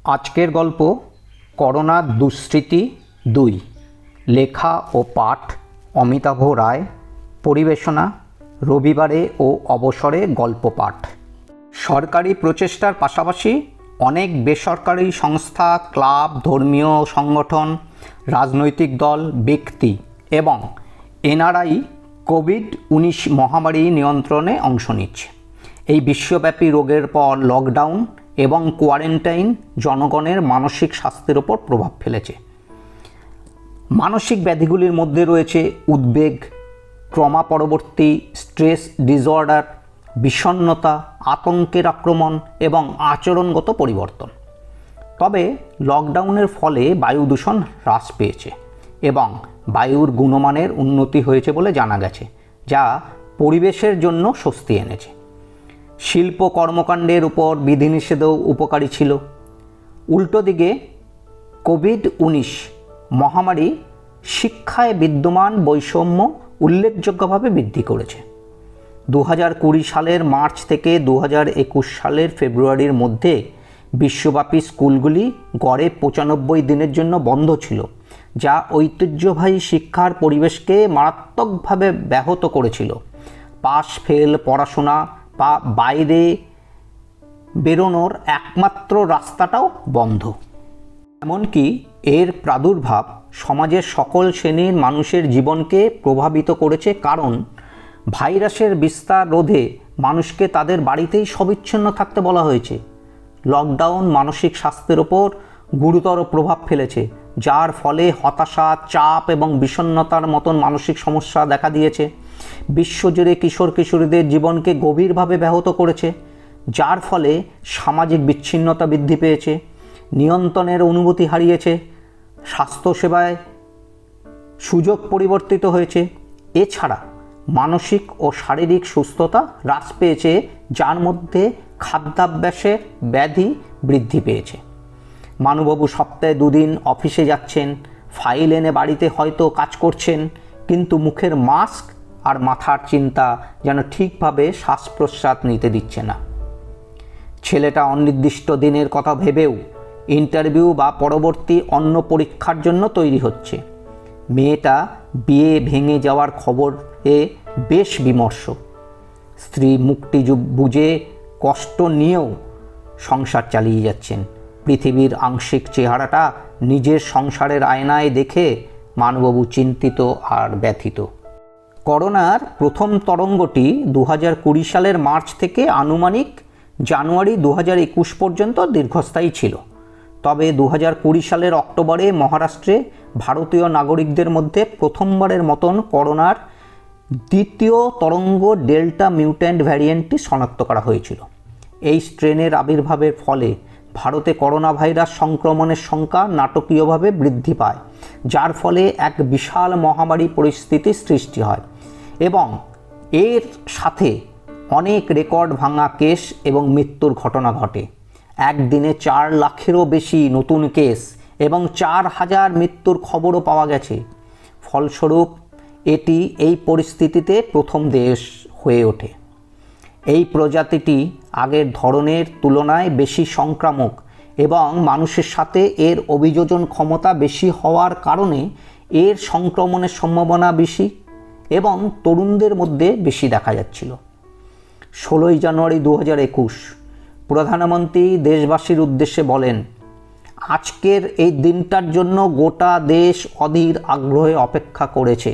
আজকের গল্প করোনার দুষ্স্মৃতি 2। লেখা ও পাঠ অমিতাভ রায়। পরিবেশনা রবিবারে ও অবসরে গল্প পাঠ। সরকারি প্রচেষ্টার পাশাপাশি অনেক বেসরকারি সংস্থা, ক্লাব, ধর্মীয় সংগঠন, রাজনৈতিক দল, ব্যক্তি এবং এনআরআই কোভিড-19 মহামারী নিয়ন্ত্রণে অংশ নিচ্ছে। এই বিশ্বব্যাপী রোগের পর লকডাউন এবং কোয়ারেন্টাইন জনগণের মানসিক স্বাস্থ্যের ওপর প্রভাব ফেলেছে। মানসিক ব্যাধিগুলির মধ্যে রয়েছে উদ্বেগ, ট্রমা পরবর্তী স্ট্রেস ডিসঅর্ডার, বিষণ্ণতা, আতঙ্কের আক্রমণ এবং আচরণগত পরিবর্তন। তবে লকডাউনের ফলে বায়ু দূষণ হ্রাস পেয়েছে এবং বায়ুর গুণমানের উন্নতি হয়েছে বলে জানা গেছে, যা পরিবেশের জন্য স্বস্তি এনেছে। শিল্প কর্মকাণ্ডের উপর বিধিনিষেধও উপকারী ছিল। উল্টো দিকে কোভিড-19 মহামারী শিক্ষায় বিদ্যমান বৈষম্য উল্লেখযোগ্যভাবে বৃদ্ধি করেছে। 2020 সালের মার্চ থেকে 2021 সালের ফেব্রুয়ারির মধ্যে বিশ্বব্যাপী স্কুলগুলি গড়ে 95 দিনের জন্য বন্ধ ছিল, যা ঐতিহ্যবাহী শিক্ষার পরিবেশকে মারাত্মকভাবে ব্যাহত করেছিল। পাস ফেল পড়াশোনা বা বাইরে বেরোনোর একমাত্র রাস্তাটাও বন্ধ। এমনকি এর প্রাদুর্ভাব সমাজের সকল শ্রেণীর মানুষের জীবনকে প্রভাবিত করেছে, কারণ ভাইরাসের বিস্তার রোধে মানুষকে তাদের বাড়িতেই সবিচ্ছিন্ন থাকতে বলা হয়েছে। লকডাউন মানসিক স্বাস্থ্যের ওপর গুরুতর প্রভাব ফেলেছে, যার ফলে হতাশা, চাপ এবং বিষণ্ণতার মতন মানসিক সমস্যা দেখা দিয়েছে। বিশ্বজুড়ে কিশোর কিশোরীদের জীবনকে গভীরভাবে ব্যাহত করেছে, যার ফলে সামাজিক বিচ্ছিন্নতা বৃদ্ধি পেয়েছে, নিয়ন্ত্রণের অনুভূতি হারিয়েছে, স্বাস্থ্যসেবায় সুযোগ পরিবর্তিত হয়েছে। এছাড়া মানসিক ও শারীরিক সুস্থতা হ্রাস পেয়েছে, যার মধ্যে খাদ্যাভ্যাসের ব্যাধি বৃদ্ধি পেয়েছে। মানুবাবু সপ্তাহে 2 দিন অফিসে যাচ্ছেন, ফাইল এনে বাড়িতে হয়তো কাজ করছেন, কিন্তু মুখের মাস্ক আর মাথার চিন্তা যেন ঠিকভাবে শ্বাস প্রশ্বাস নিতে দিচ্ছে না। ছেলেটা অনির্দিষ্ট দিনের কথা ভেবেও ইন্টারভিউ বা পরবর্তী অন্য পরীক্ষার জন্য তৈরি হচ্ছে। মেয়েটা বিয়ে ভেঙে যাওয়ার খবরে বেশ বিমর্ষ। স্ত্রী মুখটি বুজে কষ্ট নিয়েও সংসার চালিয়ে যাচ্ছেন। পৃথিবীর আংশিক চেহারাটা নিজের সংসারের আয়নায় দেখে মানুবাবু চিন্তিত আর ব্যথিত। করোনার প্রথম তরঙ্গটি 2020 সালের মার্চ থেকে আনুমানিক জানুয়ারি 2021 পর্যন্ত দীর্ঘস্থায়ী ছিল। তবে 2020 সালের অক্টোবরে মহারাষ্ট্রে ভারতীয় নাগরিকদের মধ্যে প্রথমবারের মতন করোনার দ্বিতীয় তরঙ্গ ডেল্টা মিউট্যান্ট ভ্যারিয়েন্টটি শনাক্ত করা হয়েছিল। এই স্ট্রেনের আবির্ভাবের ফলে ভারতে করোনা ভাইরাস সংক্রমণের সংখ্যা নাটকীয়ভাবে বৃদ্ধি পায়, যার ফলে এক বিশাল মহামারী পরিস্থিতির সৃষ্টি হয় এবং এর সাথে অনেক রেকর্ড ভাঙা কেস এবং মৃত্যুর ঘটনা ঘটে। একদিনে 4 লাখেরও বেশি নতুন কেস এবং 4000 মৃত্যুর খবরও পাওয়া গেছে। ফলস্বরূপ এটি এই পরিস্থিতিতে প্রথম দেশ হয়ে ওঠে। এই প্রজাতিটি আগের ধরনের তুলনায় বেশি সংক্রামক এবং মানুষের সাথে এর অভিযোজন ক্ষমতা বেশি হওয়ার কারণে এর সংক্রমণের সম্ভাবনা বেশি এবং তরুণদের মধ্যে বেশি দেখা যাচ্ছিল। 16 জানুয়ারি 2021 প্রধানমন্ত্রী দেশবাসীর উদ্দেশ্যে বলেন, আজকের এই দিনটার জন্য গোটা দেশ অধীর আগ্রহে অপেক্ষা করেছে।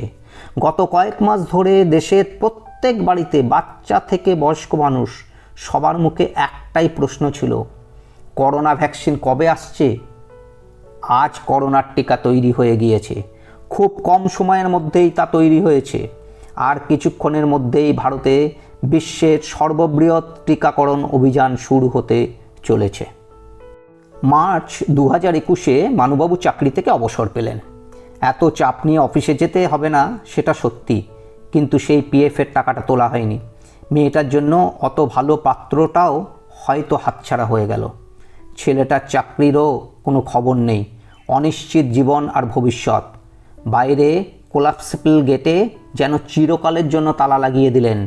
গত কয়েক মাস ধরে দেশের প্রত্যেক বাড়িতে বাচ্চা থেকে বয়স্ক মানুষ সবার মুখে একটাই প্রশ্ন ছিল, করোনা ভ্যাকসিন কবে আসছে? আজ করোনার টিকা তৈরি হয়ে গিয়েছে। খুব কম সময়ের মধ্যেই তা তৈরি হয়েছে। আর কিছুক্ষণের মধ্যেই ভারতে বিশ্বের সর্ববৃহৎ টিকাকরণ অভিযান শুরু হতে চলেছে। মার্চ 2021-এ মানুবাবু চাকরি থেকে অবসর পেলেন। এত চাপ নিয়ে অফিসে যেতে হবে না সেটা সত্যি, কিন্তু সেই পিএফের টাকাটা তোলা হয়নি। মেয়েটার জন্য অত ভালো পাত্রটাও হয়তো হাতছাড়া হয়ে গেল। ছেলেটার চাকরিরও কোনো খবর নেই। অনিশ্চিত জীবন আর ভবিষ্যৎ। বাইরে কোলাপসিবল গেটে যেন চিরকালের জন্য তালা লাগিয়ে দিলেন।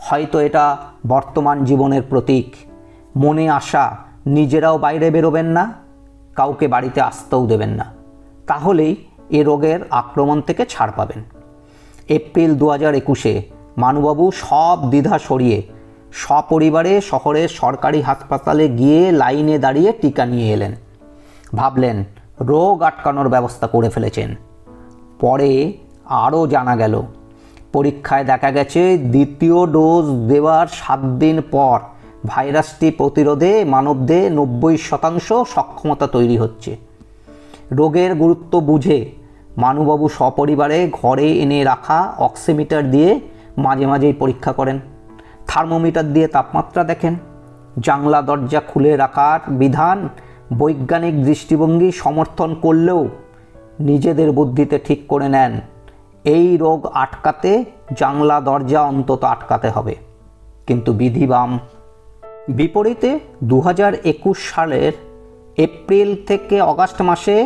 হয়তো এটা বর্তমান জীবনের প্রতীক। মনে আশা, নিজেরাও বাইরে বেরোবেন না, কাউকে বাড়িতে আসতেও দেবেন না, তাহলেই এ রোগের আক্রমণ থেকে ছাড় পাবেন। এপ্রিল 2021-এ মানুবাবু সব দ্বিধা সরিয়ে সপরিবারে শহরের সরকারি হাসপাতালে গিয়ে লাইনে দাঁড়িয়ে টিকা নিয়ে এলেন। ভাবলেন রোগ আটকানোর ব্যবস্থা করে ফেলেছেন। পরে আরও জানা গেল, পরীক্ষায় দেখা গেছে দ্বিতীয় ডোজ দেওয়ার 7 দিন পর ভাইরাসটি প্রতিরোধে মানবদেহে 90% সক্ষমতা তৈরি হচ্ছে। রোগের গুরুত্ব বুঝে মানুবাবু সপরিবারে ঘরে এনে রাখা অক্সিমিটার দিয়ে মাঝে মাঝেই পরীক্ষা করেন, থার্মোমিটার দিয়ে তাপমাত্রা দেখেন। জানলা দরজা খুলে রাখার বিধান বৈজ্ঞানিক দৃষ্টিভঙ্গি সমর্থন করলেও নিজেদের বুদ্ধিতে ঠিক করে নেন এই রোগ আটকাতে জানলা দরজা অন্তত আটকাতে হবে। কিন্তু বিধিবাম। বিপরীতে 2021 সালের এপ্রিল থেকে অগাস্ট মাসে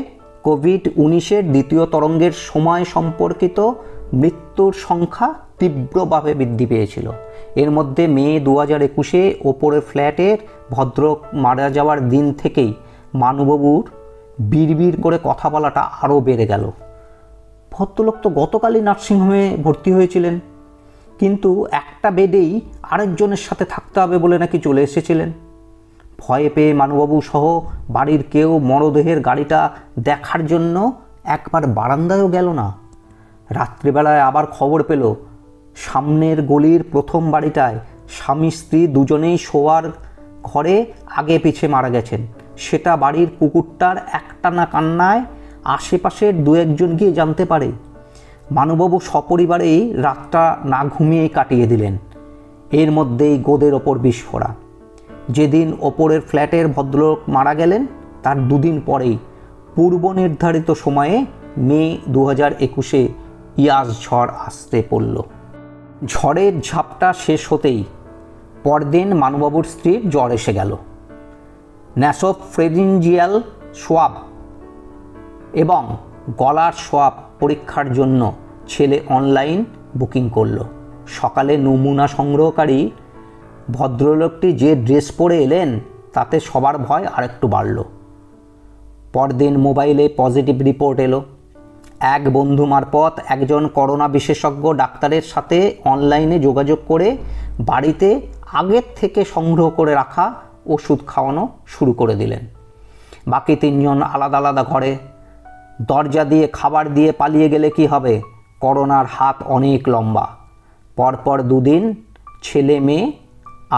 কোভিড-19-এর দ্বিতীয় তরঙ্গের সময় সম্পর্কিত মৃত্যুর সংখ্যা তীব্রভাবে বৃদ্ধি পেয়েছিল। এর মধ্যে মে 2021-এ ওপরের ফ্ল্যাটের ভদ্রলোক মারা যাওয়ার দিন থেকেই মানুবাবুর বিড়বিড় করে কথা বলাটা আরও বেড়ে গেল। ভদ্রলোক তো গতকালই নার্সিংহোমে ভর্তি হয়েছিলেন, কিন্তু একটা বেডেই আরেকজনের সাথে থাকতে হবে বলে নাকি চলে এসেছিলেন। ভয়ে পেয়ে মানুবাবু সহ বাড়ির কেউ মরদেহের গাড়িটা দেখার জন্য একবার বারান্দায়ও গেল না। রাত্রিবেলায় আবার খবর পেল সামনের গলির প্রথম বাড়িটায় স্বামী স্ত্রী দুজনেই শোয়ার ঘরে আগে পিছে মারা গেছেন। সেটা বাড়ির কুকুরটার একটানা কান্নায় আশেপাশের 2-1 গিয়ে জানতে পারে। মানুবাবু সপরিবারেই রাতটা না ঘুমিয়েই কাটিয়ে দিলেন। এর মধ্যেই গোদের ওপর বিস্ফোরা। যেদিন ওপরের ফ্ল্যাটের ভদ্রলোক মারা গেলেন তার 2 দিন পরেই পূর্ব নির্ধারিত সময়ে মে 2021-এ ইয়াস ঝড় আসতে পড়ল। ঝড়ের ঝাপটা শেষ হতেই পরদিন মানুবাবুর স্ত্রীর জ্বর এসে গেল। ন্যাসোফ্রেঞ্জিয়াল সোয়াব এবং গলার সোয়াব পরীক্ষার জন্য ছেলে অনলাইন বুকিং করল। সকালে নমুনা সংগ্রহকারী ভদ্রলোকটি যে ড্রেস পরে এলেন তাতে সবার ভয় আরেকটু বাড়ল। পরদিন মোবাইলে পজিটিভ রিপোর্ট এলো। এক বন্ধু মারফত একজন করোনা বিশেষজ্ঞ ডাক্তারের সাথে অনলাইনে যোগাযোগ করে বাড়িতে আগের থেকে সংগ্রহ করে রাখা ওষুধ খাওয়ানো শুরু করে দিলেন। বাকি 3 জন আলাদা আলাদা ঘরে। দরজা দিয়ে খাবার দিয়ে পালিয়ে গেলে কি হবে? করোনার হাত অনেক লম্বা। পরপর 2 দিন ছেলে মেয়ে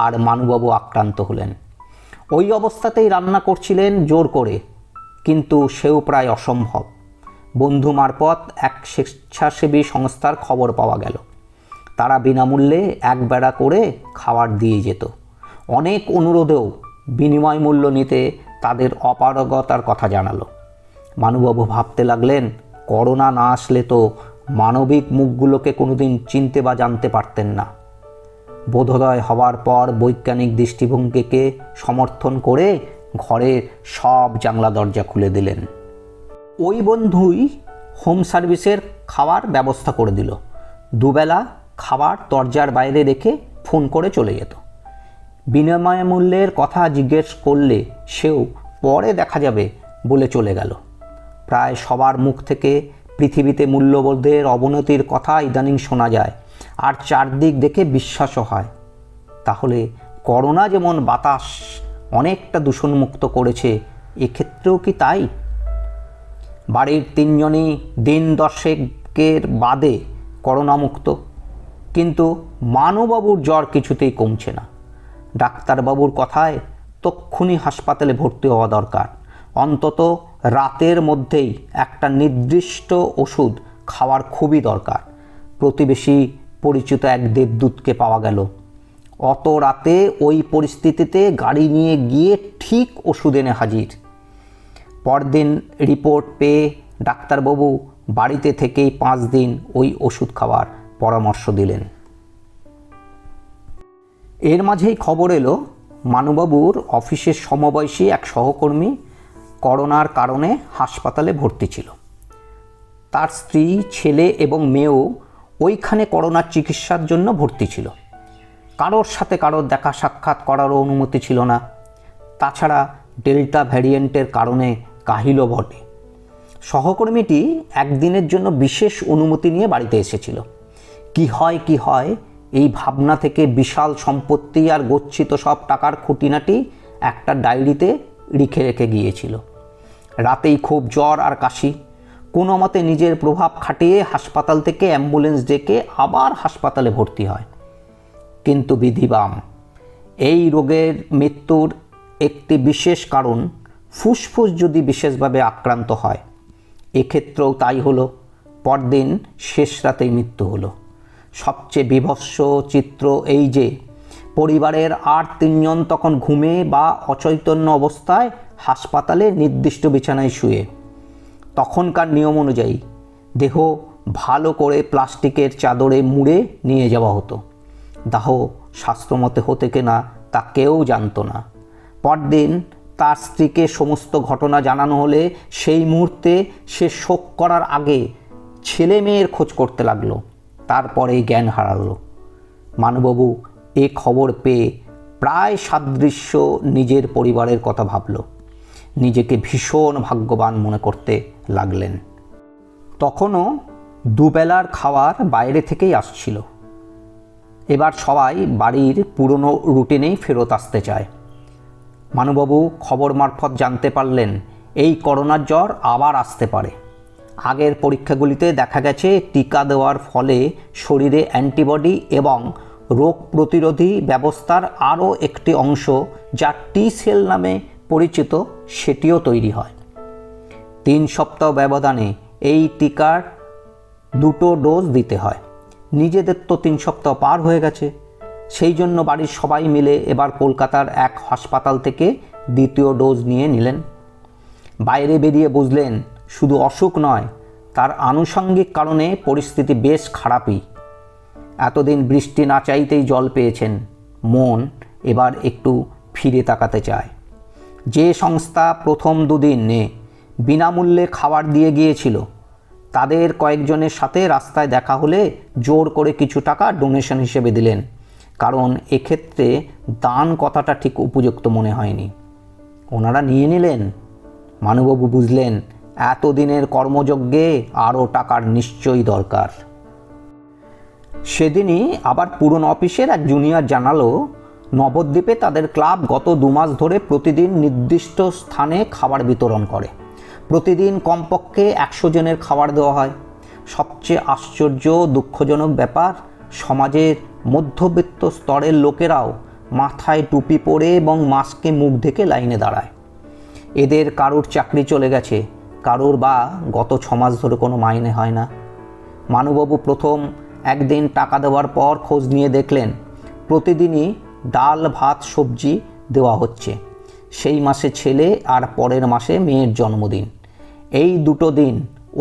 আর মানুবাবু আক্রান্ত হলেন। ওই অবস্থাতেই রান্না করছিলেন জোর করে, কিন্তু সেও প্রায় অসম্ভব। বন্ধু মারফত এক স্বেচ্ছাসেবী সংস্থার খবর পাওয়া গেল। তারা বিনামূল্যে একবেলা করে খাবার দিয়ে যেত। অনেক অনুরোধেও বিনিময় মূল্য নিতে তাদের অপারগতার কথা জানালো। মানুবাবু ভাবতে লাগলেন, করোনা না আসলে তো মানবিক মুখগুলোকে কোনোদিন চিনতে বা জানতে পারতেন না। বোধোদয় হওয়ার পর বৈজ্ঞানিক দৃষ্টিভঙ্গিকে সমর্থন করে ঘরের সব জানলা দরজা খুলে দিলেন। ওই বন্ধুই হোম সার্ভিসের খাওয়ার ব্যবস্থা করে দিল। 2 বেলা খাবার দরজার বাইরে রেখে ফোন করে চলে যেত। বিনিময় মূল্যের কথা জিজ্ঞেস করলে সেও পরে দেখা যাবে বলে চলে গেল। প্রায় সবার মুখ থেকে পৃথিবীতে মূল্যবোধের অবনতির কথা ইদানিং শোনা যায়, আর চারদিক দেখে বিশ্বাসও হয়। তাহলে করোনা যেমন বাতাস অনেকটা দূষণমুক্ত করেছে, এক্ষেত্রেও কি তাই? বাড়ির 3 জনই দিন 10 বাদে করোনামুক্ত, কিন্তু মানুবাবুর জ্বর কিছুতেই কমছে না। ডাক্তারবাবুর কথায় তক্ষুনি হাসপাতালে ভর্তি হওয়া দরকার। অন্তত রাতের মধ্যেই একটা নির্দিষ্ট ওষুধ খাওয়ার খুবই দরকার। প্রতিবেশী পরিচিত এক দেবদূতকে পাওয়া গেল। অত রাতে ওই পরিস্থিতিতে গাড়ি নিয়ে গিয়ে ঠিক ওষুধ এনে হাজির। পরদিন রিপোর্ট পেয়ে ডাক্তারবাবু বাড়িতে থেকেই 5 দিন ওই ওষুধ খাওয়ার পরামর্শ দিলেন। এর মাঝেই খবর এলো মানুবাবুর অফিসের সমবয়সী এক সহকর্মী করোনার কারণে হাসপাতালে ভর্তি ছিল। তার স্ত্রী, ছেলে এবং মেয়েও ওইখানে করোনার চিকিৎসার জন্য ভর্তি ছিল। কারোর সাথে কারোর দেখা সাক্ষাৎ করারও অনুমতি ছিল না। তাছাড়া ডেল্টা ভ্যারিয়েন্টের কারণে কাহিলও বটে। সহকর্মীটি একদিনের জন্য বিশেষ অনুমতি নিয়ে বাড়িতে এসেছিল। কি হয় এই ভাবনা থেকে বিশাল সম্পত্তি আর গচ্ছিত সব টাকার খুঁটিনাটি একটা ডায়েরিতে লিখে রেখে গিয়েছিল। রাতেই খুব জ্বর আর কাশি। কোনো মতে নিজের প্রভাব খাটিয়ে হাসপাতাল থেকে অ্যাম্বুলেন্স ডেকে আবার হাসপাতালে ভর্তি হয়। কিন্তু বিধিবাম, এই রোগের মৃত্যুর একটি বিশেষ কারণ ফুসফুস যদি বিশেষভাবে আক্রান্ত হয়। এক্ষেত্রেও তাই হলো। পরদিন শেষ রাতেই মৃত্যু হলো। সবচেয়ে বীভৎস চিত্র এই যে পরিবারের আর 3 জন তখন ঘুমে বা অচৈতন্য অবস্থায় হাসপাতালে নির্দিষ্ট বিছানায় শুয়ে। তখনকার নিয়ম অনুযায়ী দেহ ভালো করে প্লাস্টিকের চাদরে মুড়ে নিয়ে যাওয়া হতো। দাহ শাস্ত্রমতে হতে কিনা তা কেউ জানত না। পরদিন তার স্ত্রীকে সমস্ত ঘটনা জানানো হলে সেই মুহূর্তে সে শোক করার আগে ছেলে মেয়ের খোঁজ করতে লাগলো। তারপরেই জ্ঞান হারালো। মানুবাবু এ খবর পেয়ে প্রায় সাদৃশ্য নিজের পরিবারের কথা ভাবল। নিজেকে ভীষণ ভাগ্যবান মনে করতে লাগলেন। তখনও দুবেলার খাবার বাইরে থেকেই আসছিল। এবার সবাই বাড়ির পুরনো রুটিনেই ফেরত আসতে চায়। মানুবাবু খবর মারফত জানতে পারলেন এই করোনার জ্বর আবার আসতে পারে। আগের পরীক্ষাগুলিতে দেখা গেছে টিকা দেওয়ার ফলে শরীরে অ্যান্টিবডি এবং রোগ প্রতিরোধী ব্যবস্থার আরও একটি অংশ যা টি সেল নামে পরিচিত সেটিও তৈরি হয়। 3 সপ্তাহ ব্যবধানে এই টিকার 2টো ডোজ দিতে হয়। নিজেদের তো 3 সপ্তাহ পার হয়ে গেছে। সেই জন্য বাড়ির সবাই মিলে এবার কলকাতার এক হাসপাতাল থেকে 2য় ডোজ নিয়ে নিলেন। বাইরে বেরিয়ে বুঝলেন শুধু অসুখ নয়, তার আনুষঙ্গিক কারণে পরিস্থিতি বেশ খারাপই। এতদিন বৃষ্টি না চাইতেই জল পেয়েছেন। মন এবার একটু ফিরে তাকাতে চায়। যে সংস্থা প্রথম 2 দিনে বিনামূল্যে খাবার দিয়ে গিয়েছিল তাদের কয়েকজনের সাথে রাস্তায় দেখা হলে জোর করে কিছু টাকা ডোনেশন হিসেবে দিলেন, কারণ এক্ষেত্রে দান কথাটা ঠিক উপযুক্ত মনে হয়নি। ওনারা নিয়ে নিলেন। মানুবাবু বুঝলেন এতদিনের কর্মযজ্ঞে আরও টাকার নিশ্চয়ই দরকার। সেদিনই আবার পুরনো অফিসের এক জুনিয়র জানালো নবদ্বীপে তাদের ক্লাব গত 2 মাস ধরে প্রতিদিন নির্দিষ্ট স্থানে খাবার বিতরণ করে। প্রতিদিন কমপক্ষে 100 জনের খাবার দেওয়া হয়। সবচেয়ে আশ্চর্য দুঃখজনক ব্যাপার, সমাজের মধ্যবিত্ত স্তরের লোকেরাও মাথায় টুপি পরে এবং মাস্কে মুখ ঢেকে লাইনে দাঁড়ায়। এদের কারোর চাকরি চলে গেছে, কারোর বা গত 6 মাস ধরে কোনো মাইনে হয় না। মানুবাবু প্রথম একদিন টাকা দেওয়ার পর খোঁজ নিয়ে দেখলেন প্রতিদিনই ডাল ভাত সবজি দেওয়া হচ্ছে। সেই মাসে ছেলে আর পরের মাসে মেয়ের জন্মদিন। এই 2টো দিন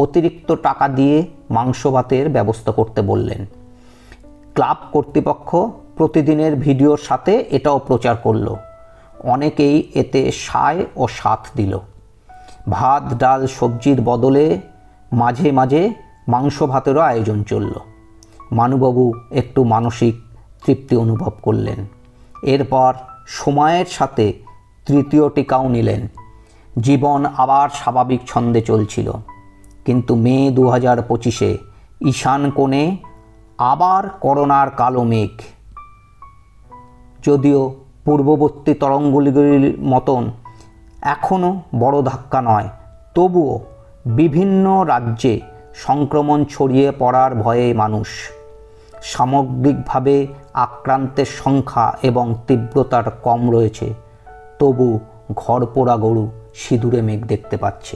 অতিরিক্ত টাকা দিয়ে মাংস ভাতের ব্যবস্থা করতে বললেন। ক্লাব কর্তৃপক্ষ প্রতিদিনের ভিডিওর সাথে এটাও প্রচার করলো। অনেকেই এতে সায় ও সাথ দিল। ভাত ডাল সবজির বদলে মাঝে মাঝে মাংস ভাতেরও আয়োজন চলল। মানুবাবু একটু মানসিক তৃপ্তি অনুভব করলেন। এরপর সময়ের সাথে 3য় টিকাও নিলেন। জীবন আবার স্বাভাবিক ছন্দে চলছিল। কিন্তু মে 2025-এ ঈশান কোণে আবার করোনার কালো মেঘ। যদিও পূর্ববর্তী তরঙ্গগুলির মতন এখনও বড় ধাক্কা নয়, তবুও বিভিন্ন রাজ্যে সংক্রমণ ছড়িয়ে পড়ার ভয়ে মানুষ। সামগ্রিকভাবে আক্রান্তের সংখ্যা এবং তীব্রতার কম রয়েছে, তবু ঘর পোড়া গরু সিঁদুরে মেঘ দেখতে পাচ্ছে।